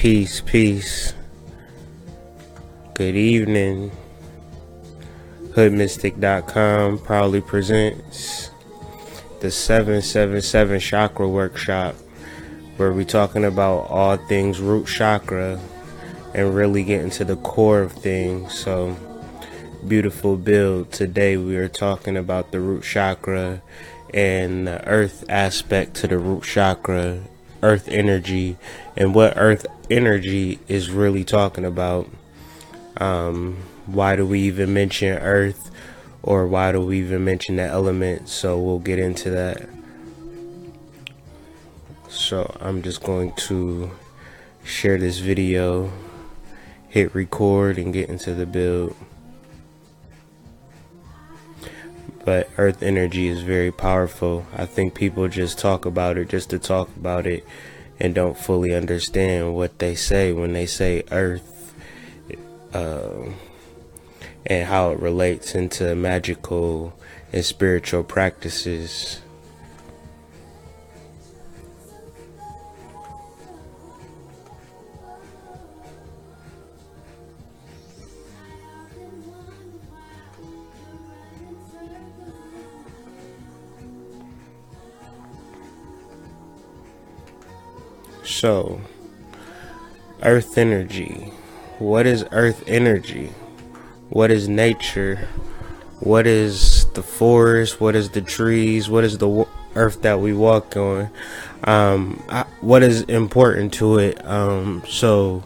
Peace, peace. Good evening. Hoodmystic.com proudly presents the 777 Chakra Workshop, where we're talking about all things root chakra and really getting to the core of things. So, beautiful build. Today we are talking about the root chakra and the earth aspect to the root chakra, earth energy, and what earth energy is really talking about. Why do we even mention earth, or why do we even mention the elements? So we'll get into that. So I'm just going to share this video, hit record, and get into the build. But earth energy is very powerful. I think people just talk about it just to talk about it and don't fully understand what they say when they say earth, and how it relates into magical and spiritual practices. So, earth energy. What is earth energy? What is nature? What is the forest? What is the trees? What is the earth that we walk on? What is important to it? So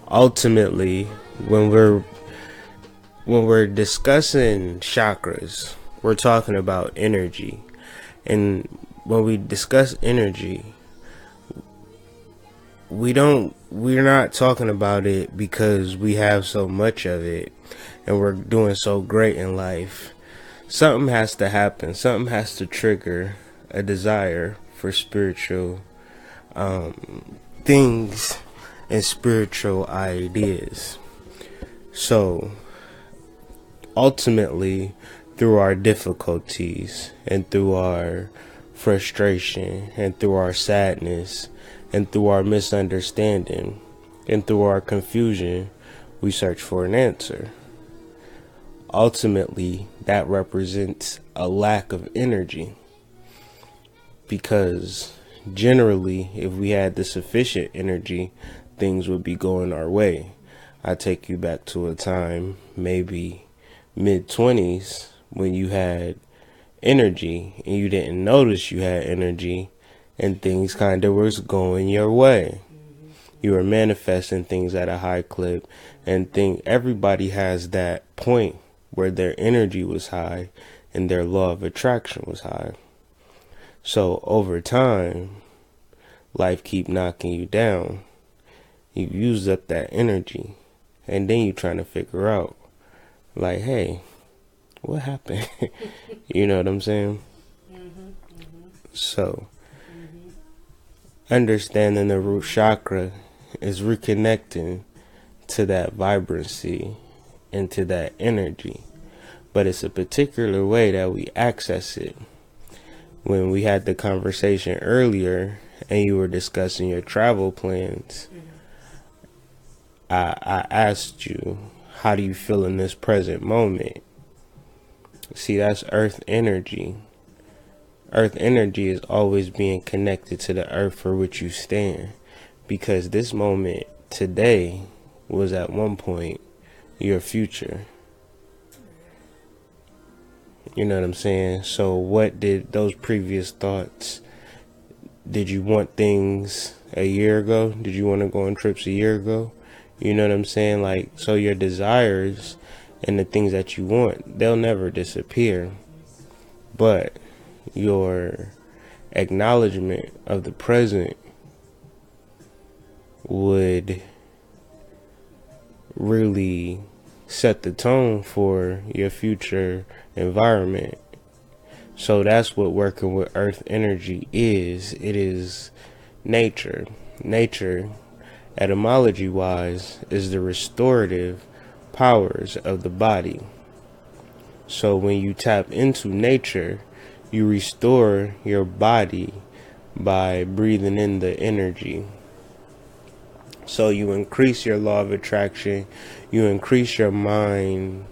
ultimately, when we're discussing chakras, we're talking about energy. And when we discuss energy, we're not talking about it because we have so much of it and we're doing so great in life. Something has to happen. Something has to trigger a desire for spiritual things and spiritual ideas. So ultimately, through our difficulties and through our frustration and through our sadness and through our misunderstanding and through our confusion, we search for an answer. Ultimately, that represents a lack of energy, because generally, if we had the sufficient energy, things would be going our way. I take you back to a time, maybe mid-20s, when you had energy and you didn't notice you had energy, and things kind of was going your way. You were manifesting things at a high clip, and everybody has that point where their energy was high and their law of attraction was high. So over time, life keep knocking you down. You use up that energy, and then you're trying to figure out, like, hey, what happened? You know what I'm saying? So understanding the root chakra is reconnecting to that vibrancy and to that energy, but it's a particular way that we access it. When we had the conversation earlier and you were discussing your travel plans, I asked you, how do you feel in this present moment? See, that's earth energy. Earth energy is always being connected to the earth for which you stand, because this moment today was at one point your future. You know what I'm saying? So what did those previous thoughts, did you want things a year ago? Did you want to go on trips a year ago? You know what I'm saying? Like, so your desires and the things that you want, they'll never disappear, but your acknowledgement of the present would really set the tone for your future environment. So that's what working with earth energy is. It is nature. Nature, etymology wise, is the restorative powers of the body. So when you tap into nature, you restore your body by breathing in the energy. So you increase your law of attraction, you increase your mind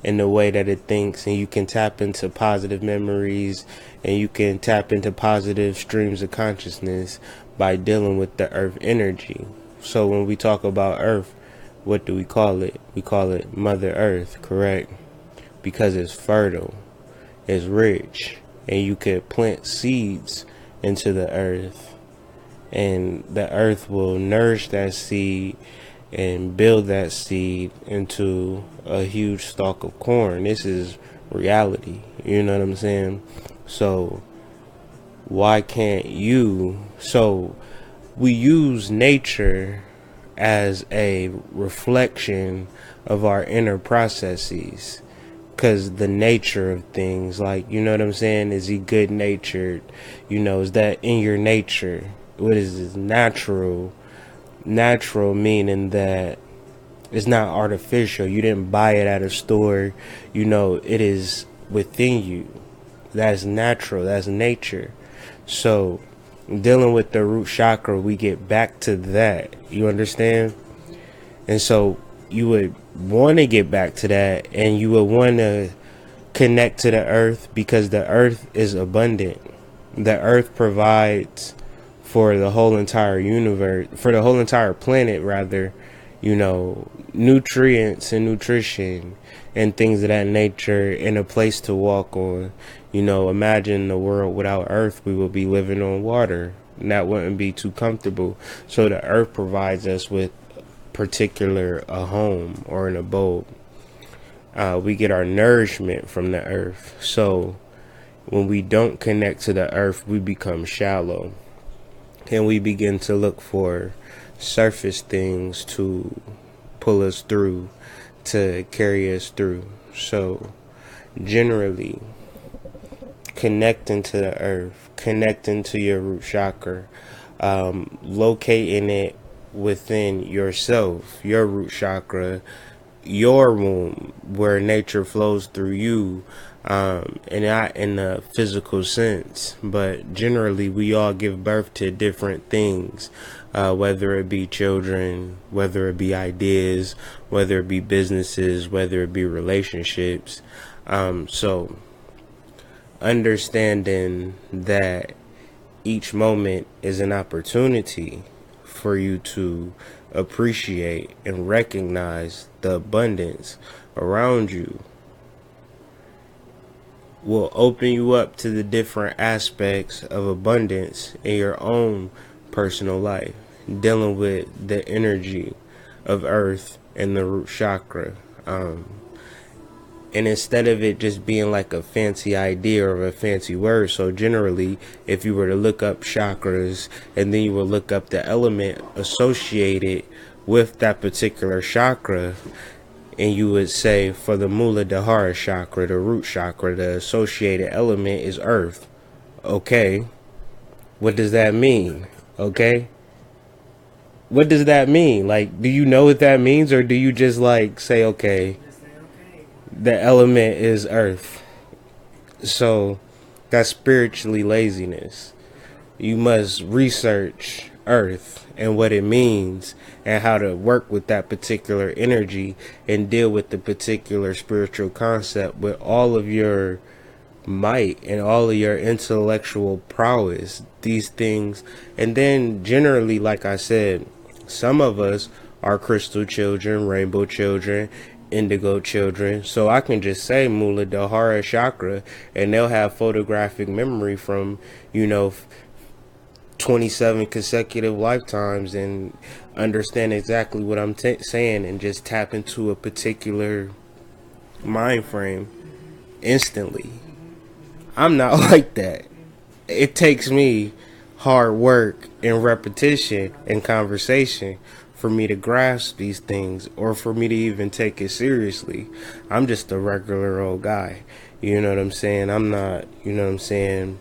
in the way that it thinks, and you can tap into positive memories, and you can tap into positive streams of consciousness by dealing with the earth energy. So when we talk about earth, what do we call it? We call it Mother Earth, correct? Because it's fertile, it's rich, and you could plant seeds into the earth, and the earth will nourish that seed and build that seed into a huge stalk of corn. This is reality, you know what I'm saying? So why can't you? So we use nature as a reflection of our inner processes, because the nature of things, like, you know what I'm saying, is he good natured, you know, is that in your nature? What is this? Natural meaning that it's not artificial, you didn't buy it at a store, you know, it is within you. That's natural, that's nature. So dealing with the root chakra, we get back to that, you understand? And so you would want to get back to that, and you would want to connect to the earth, because the earth is abundant. The earth provides for the whole entire universe, for the whole entire planet rather, you know, nutrients and nutrition and things of that nature, and a place to walk on. You know, imagine the world without earth, we would be living on water, and that wouldn't be too comfortable. So the earth provides us with a home or an abode. We get our nourishment from the earth. So when we don't connect to the earth, we become shallow, and we begin to look for surface things to pull us through, to carry us through. So generally, connecting to the earth, connecting to your root chakra, locating it within yourself, your root chakra, your womb, where nature flows through you, and not in a physical sense, but generally we all give birth to different things, whether it be children, whether it be ideas, whether it be businesses, whether it be relationships. So understanding that each moment is an opportunity for you to appreciate and recognize the abundance around you will open you up to the different aspects of abundance in your own personal life, dealing with the energy of earth and the root chakra. And instead of it just being like a fancy idea or a fancy word, so generally, if you were to look up chakras and then you will look up the element associated with that particular chakra, and you would say for the Muladhara chakra, the root chakra, the associated element is earth. Okay, what does that mean? Okay, what does that mean? Like, do you know what that means, or do you just like say, okay, the element is earth? So that's spiritually laziness. You must research earth and what it means and how to work with that particular energy and deal with the particular spiritual concept with all of your might and all of your intellectual prowess, these things. And then generally, like I said, some of us are crystal children, rainbow children, indigo children. So I can just say Muladhara chakra and they'll have photographic memory from, you know, 27 consecutive lifetimes and understand exactly what I'm saying and just tap into a particular mind frame instantly. I'm not like that. It takes me hard work and repetition and conversation for me to grasp these things or for me to even take it seriously. I'm just a regular old guy. You know what I'm saying? I'm not, you know what I'm saying,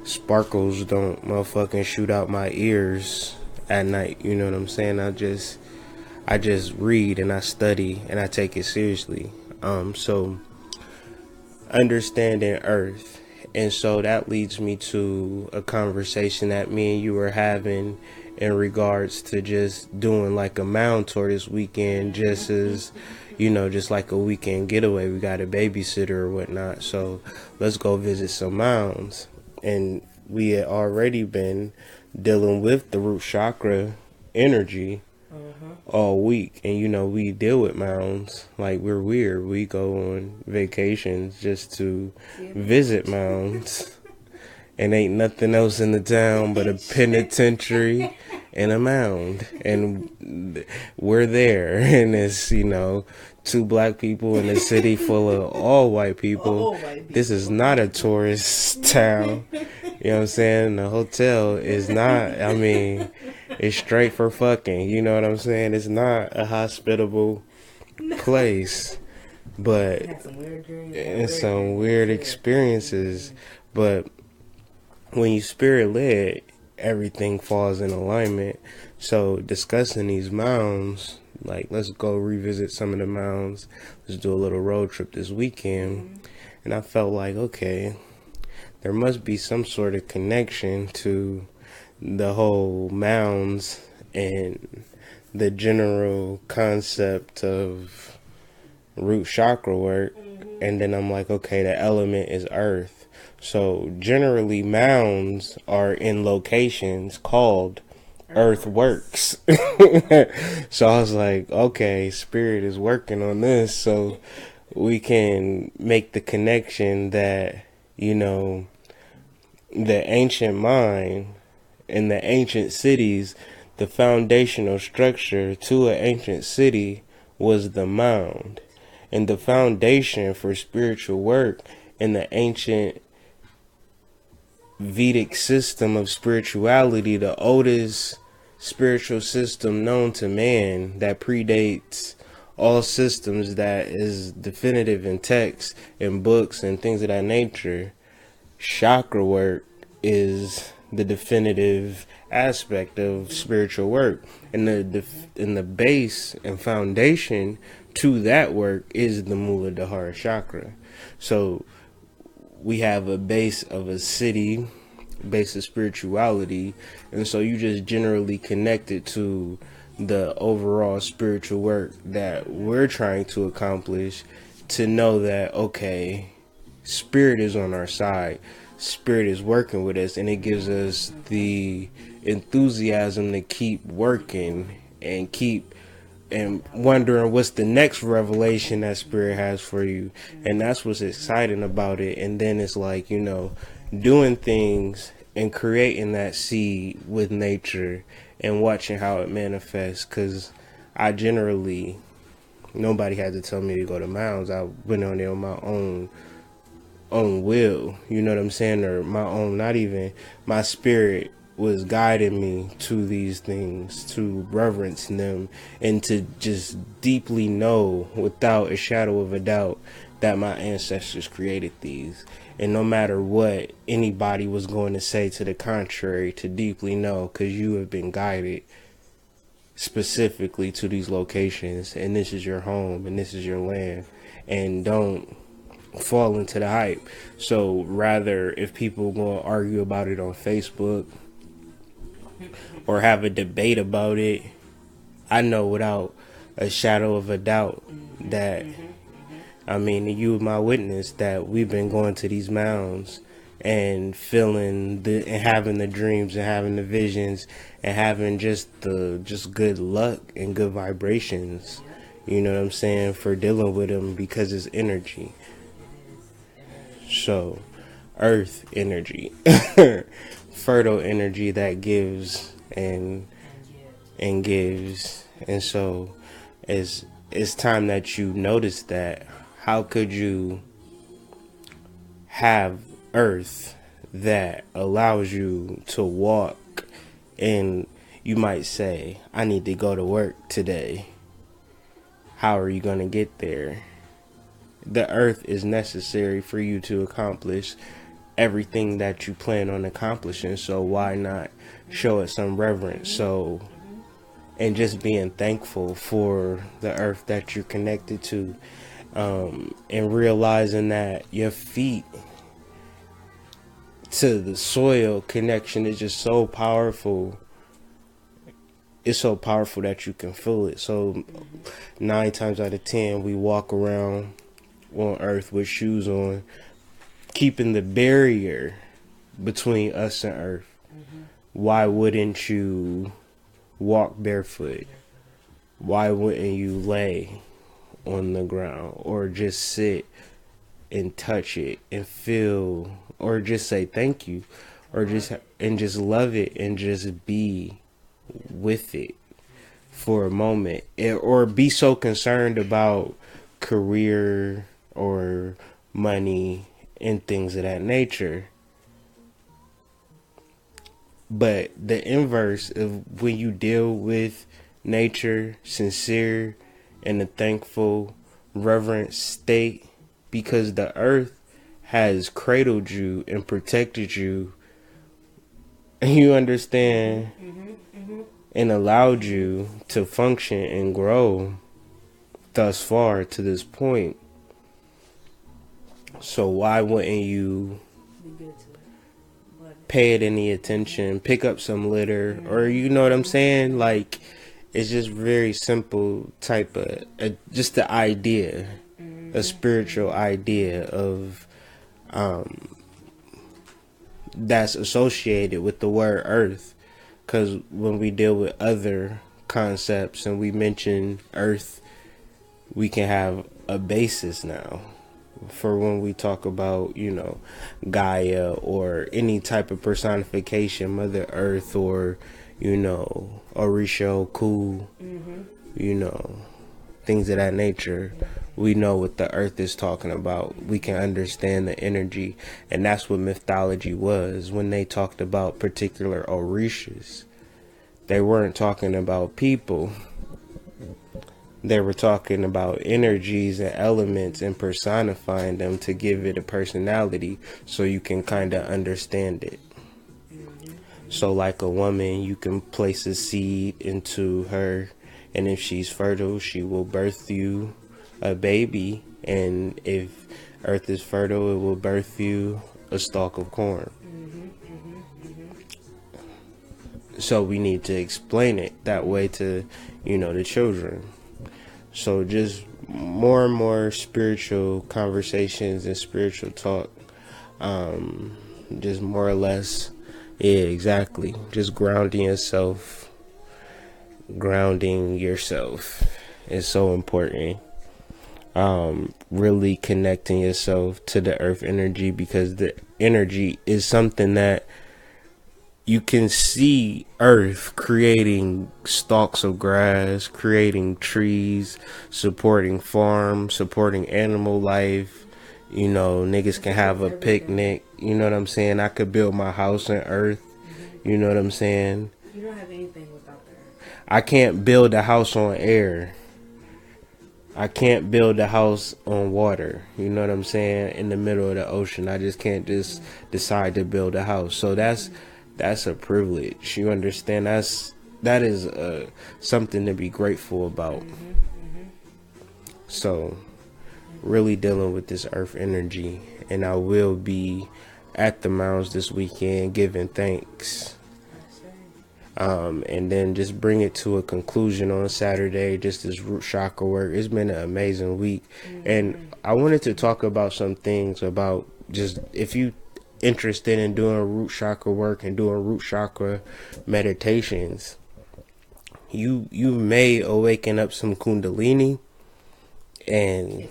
sparkles don't motherfucking shoot out my ears at night. You know what I'm saying? I just read and I study and I take it seriously. So understanding earth And so that leads me to a conversation that me and you were having in regards to just doing like a mound tour this weekend, just as, just like a weekend getaway. We got a babysitter or whatnot. So let's go visit some mounds. And we had already been dealing with the root chakra energy all week. And, we deal with mounds like we're weird. We go on vacations just to visit mounds. And ain't nothing else in the town but a penitentiary and a mound. And we're there. And it's, two black people in a city full of all white people. This is not a tourist town. You know what I'm saying? The hotel is not, it's straight for fucking. You know what I'm saying? It's not a hospitable place. But it's some weird experiences. But when you spirit led, everything falls in alignment. So discussing these mounds, like let's go revisit some of the mounds. Let's do a little road trip this weekend. And I felt like, okay, there must be some sort of connection to the whole mounds and the general concept of root chakra work. And then I'm like, okay, the element is earth. So generally mounds are in locations called earthworks. So I was like, okay, spirit is working on this, so we can make the connection that, the ancient mind in the ancient cities, the foundational structure to an ancient city was the mound. And the foundation for spiritual work in the ancient Vedic system of spirituality, the oldest spiritual system known to man that predates all systems, that is definitive in text and books and things of that nature, chakra work is the definitive aspect of spiritual work. And the base and foundation to that work is the Muladhara chakra. So we have a base of a city, base of spirituality, and so you just generally connected to the overall spiritual work that we're trying to accomplish, to know that, okay, spirit is on our side, spirit is working with us, and it gives us the enthusiasm to keep working and wondering what's the next revelation that spirit has for you. And that's what's exciting about it. And then it's like, doing things and creating that seed with nature and watching how it manifests. Because I generally, nobody had to tell me to go to mounds. I went on there on my own will, you know what I'm saying? Or my own, not even my spirit was guiding me to these things, to reverence them, and to just deeply know without a shadow of a doubt that my ancestors created these. And no matter what anybody was going to say to the contrary, to deeply know, because you have been guided specifically to these locations, and this is your home, and this is your land, and don't fall into the hype. So rather, if people going to argue about it on Facebook or have a debate about it, I know without a shadow of a doubt that, you my witness, that we've been going to these mounds and feeling and having the dreams and having the visions and having just good luck and good vibrations, you know what I'm saying, for dealing with them, because it's energy. So earth energy, fertile energy that gives and gives. And so it's time that you notice that. How could you have earth that allows you to walk, and you might say, I need to go to work today? How are you going to get there? The earth is necessary for you to accomplish everything that you plan on accomplishing. So why not show it some reverence? So, and just being thankful for the earth that you're connected to, and realizing that your feet to the soil connection is just so powerful. It's so powerful that you can feel it. So 9 times out of 10 we walk around on earth with shoes on, keeping the barrier between us and earth. Why wouldn't you walk barefoot? Why wouldn't you lay on the ground or just sit and touch it and feel, or just say thank you, or just love it and just be with it for a moment, or be so concerned about career or money and things of that nature. But the inverse of when you deal with nature, sincere and a thankful, reverent state, because the earth has cradled you and protected you, and you understand, and allowed you to function and grow thus far to this point. So why wouldn't you pay it any attention, pick up some litter, or you know what I'm saying? Like, it's just very simple type of, just the idea, a spiritual idea of, that's associated with the word earth. Because when we deal with other concepts and we mention earth, we can have a basis now for when we talk about, you know, Gaia or any type of personification, Mother Earth, or, you know, Orisha, Ku, you know, things of that nature. We know what the earth is talking about. We can understand the energy. And that's what mythology was. When they talked about particular Orishas, they weren't talking about people. They were talking about energies and elements and personifying them to give it a personality so you can kind of understand it. So like a woman, you can place a seed into her, and if she's fertile, she will birth you a baby, and if earth is fertile, it will birth you a stalk of corn. So we need to explain it that way to, you know, the children. So just more and more spiritual conversations and spiritual talk, just more or less, yeah, exactly, just grounding yourself is so important. Really connecting yourself to the earth energy, because the energy is something that you can see earth creating stalks of grass, creating trees, supporting farms, supporting animal life. You know, niggas can have a picnic. You know what I'm saying? I could build my house on earth. You know what I'm saying? You don't have anything without the earth. I can't build a house on air. I can't build a house on water. You know what I'm saying? In the middle of the ocean. I just can't just decide to build a house. So that's a privilege. You understand? That is something to be grateful about. So really dealing with this earth energy, and I will be at the mounds this weekend giving thanks. And then just bring it to a conclusion on Saturday, just this root chakra work. It's been an amazing week. And I wanted to talk about some things about, just if you interested in doing root chakra work and doing root chakra meditations, you may awaken up some kundalini, and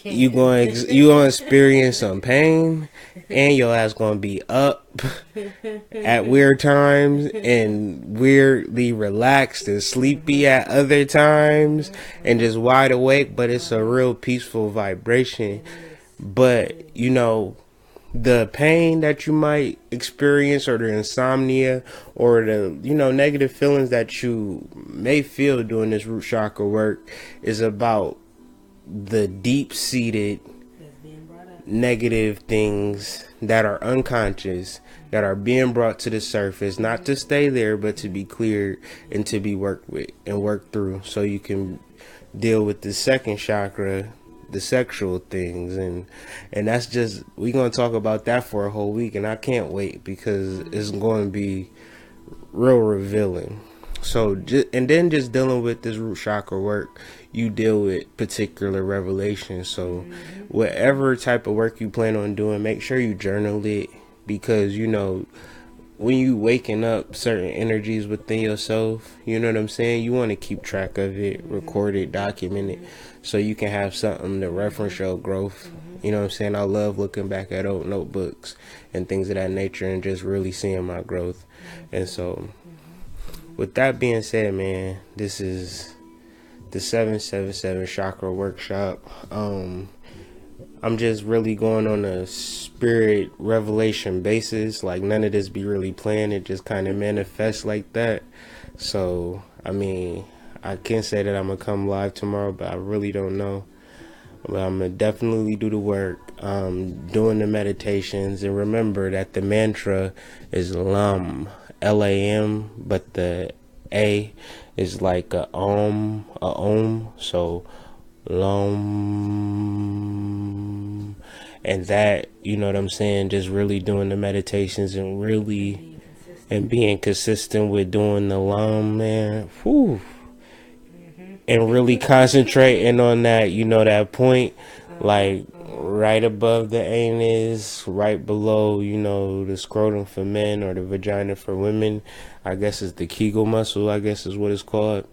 you gonna experience some pain, and your ass gonna be up at weird times and weirdly relaxed and sleepy at other times, and just wide awake. But it's a real peaceful vibration. But you know, the pain that you might experience, or the insomnia, or the, you know, negative feelings that you may feel doing this root chakra work, is about the deep-seated negative things that are unconscious, that are being brought to the surface, not to stay there, but to be cleared and to be worked with and worked through, so you can deal with the second chakra, the sexual things, and that's just, we gonna talk about that for a whole week, and I can't wait because it's going to be real revealing. So and then just dealing with this root chakra work, you deal with particular revelations. So whatever type of work you plan on doing, make sure you journal it, because you know, when you waking up certain energies within yourself, you know what I'm saying, you want to keep track of it, record it, document it, so you can have something to reference your growth. You know what I'm saying? I love looking back at old notebooks and things of that nature and just really seeing my growth. And so with that being said, man, this is the 777 Chakra Workshop. I'm just really going on a spirit revelation basis. Like, none of this be really planned. It just kind of manifests like that. So, I mean, I can say that I'm going to come live tomorrow, but I really don't know. But I'm going to definitely do the work, doing the meditations. And remember that the mantra is LAM, L-A-M, but the A is like a ohm. So, LAM. And that, you know what I'm saying, just really doing the meditations and really being consistent with doing the LAM, man. Whew. And really concentrating on that, you know, that point, like right above the anus, right below, you know, the scrotum for men, or the vagina for women. I guess it's the Kegel muscle, I guess is what it's called.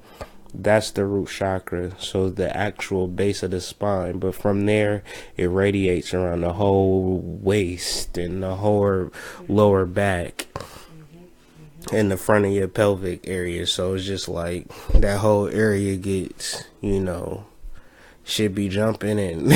That's the root chakra, so the actual base of the spine. But from there, it radiates around the whole waist and the whole lower back and the front of your pelvic area. So it's just like that whole area gets, you know, shit be jumping and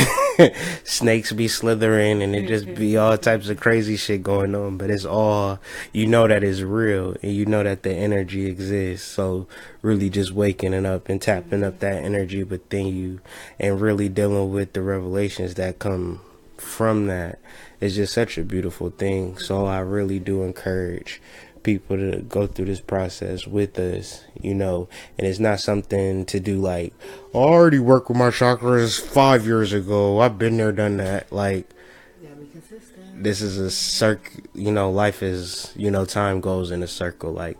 snakes be slithering, and it just be all types of crazy shit going on. But it's all, you know, that is real, and you know that the energy exists. So really just waking up and tapping up that energy within you, and really dealing with the revelations that come from that is just such a beautiful thing. So I really do encourage people to go through this process with us, you know. And it's not something to do like, oh, I already worked with my chakras 5 years ago, I've been there, done that. Like, be consistent. this is a circle, you know. Life is, you know, time goes in a circle. Like,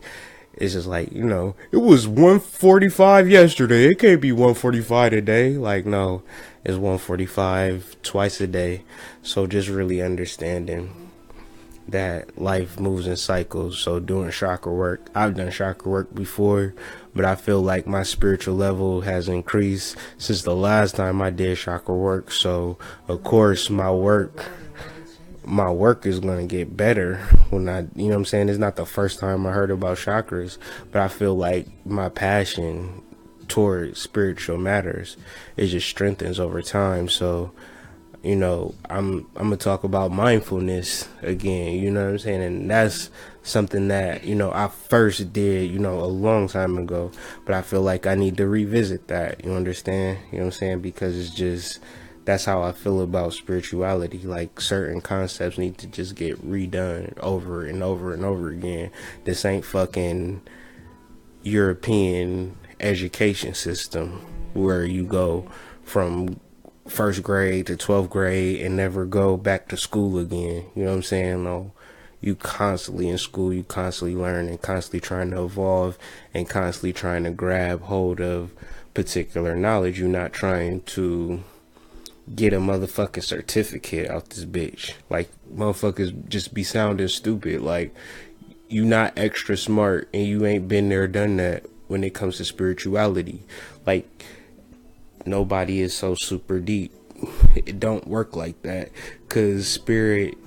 it's just like, you know, it was 1:45 yesterday, it can't be 1:45 today. Like, no, it's 1:45 twice a day. So just really understanding that life moves in cycles. So doing chakra work, I've done chakra work before, but I feel like my spiritual level has increased since the last time I did chakra work. So of course my work is going to get better when I, you know what I'm saying, it's not the first time I heard about chakras, but I feel like my passion towards spiritual matters, it just strengthens over time. So, you know, I'm gonna talk about mindfulness again, you know what I'm saying? And that's something that, you know, I first did, you know, a long time ago, but I feel like I need to revisit that, you understand? You know what I'm saying? Because it's just, that's how I feel about spirituality. Like, certain concepts need to just get redone over and over and over again. This ain't fucking European education system where you go from first grade to 12th grade and never go back to school again. You know what I'm saying? No, you constantly in school, you constantly learn and constantly trying to evolve and constantly trying to grab hold of particular knowledge. You're not trying to get a motherfucking certificate out this bitch. Like, motherfuckers just be sounding stupid. Like, you not extra smart and you ain't been there, done that when it comes to spirituality. Like, nobody is so super deep. It don't work like that, because spirit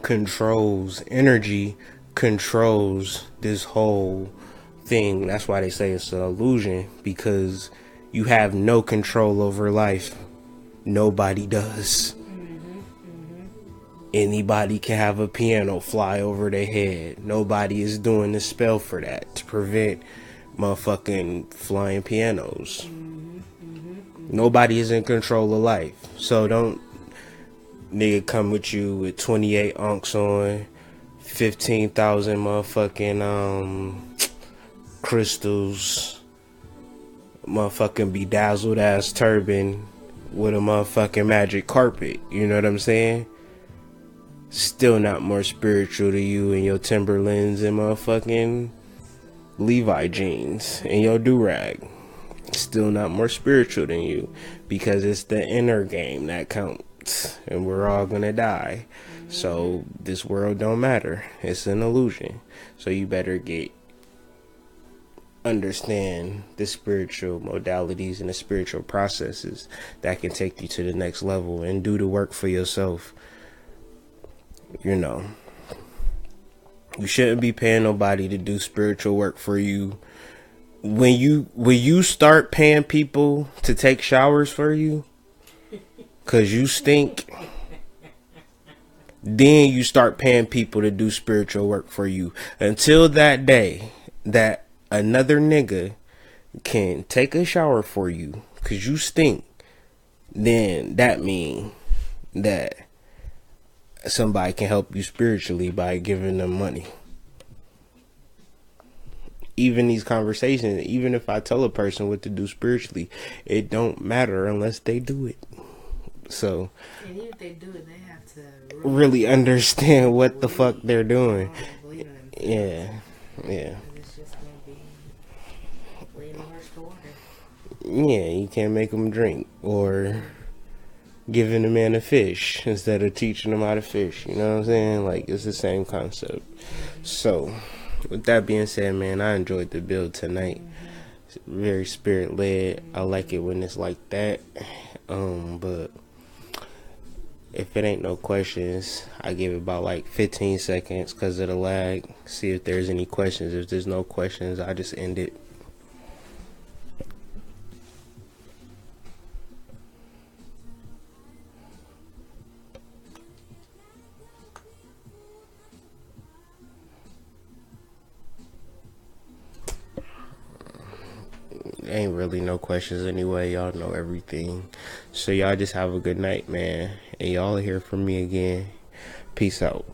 controls, energy controls this whole thing. That's why they say it's an illusion, because you have no control over life. Nobody does. Anybody can have a piano fly over their head. Nobody is doing the spell for that to prevent motherfucking flying pianos. Nobody is in control of life. So don't nigga come with you with 28 onks on, 15,000 motherfucking crystals, motherfucking bedazzled ass turban, with a motherfucking magic carpet. You know what I'm saying? Still not more spiritual to you and your Timberlands and motherfucking Levi jeans and your do-rag. Still not more spiritual than you, because it's the inner game that counts, and we're all gonna die. So this world don't matter. It's an illusion. So you better understand the spiritual modalities and the spiritual processes that can take you to the next level, and do the work for yourself. You know, you shouldn't be paying nobody to do spiritual work for you. When you start paying people to take showers for you, cause you stink, then you start paying people to do spiritual work for you. Until that day that another nigga can take a shower for you, cause you stink, then that mean that somebody can help you spiritually by giving them money. Even these conversations, even if I tell a person what to do spiritually, it don't matter unless they do it. So, and even if they do it, they have to really understand what the fuck they're doing. Yeah. It's just gonna be leading the horse to water. Yeah, you can't make them drink, or giving a man a fish instead of teaching them how to fish. You know what I'm saying? Like, it's the same concept. So, with that being said, man, I enjoyed the build tonight. It's very spirit led. I like it when it's like that. But if it ain't no questions, I give it about like 15 seconds because of the lag. See if there's any questions. If there's no questions, I just end it. Ain't really no questions anyway. Y'all know everything. So y'all just have a good night, man. And y'all hear from me again. Peace out.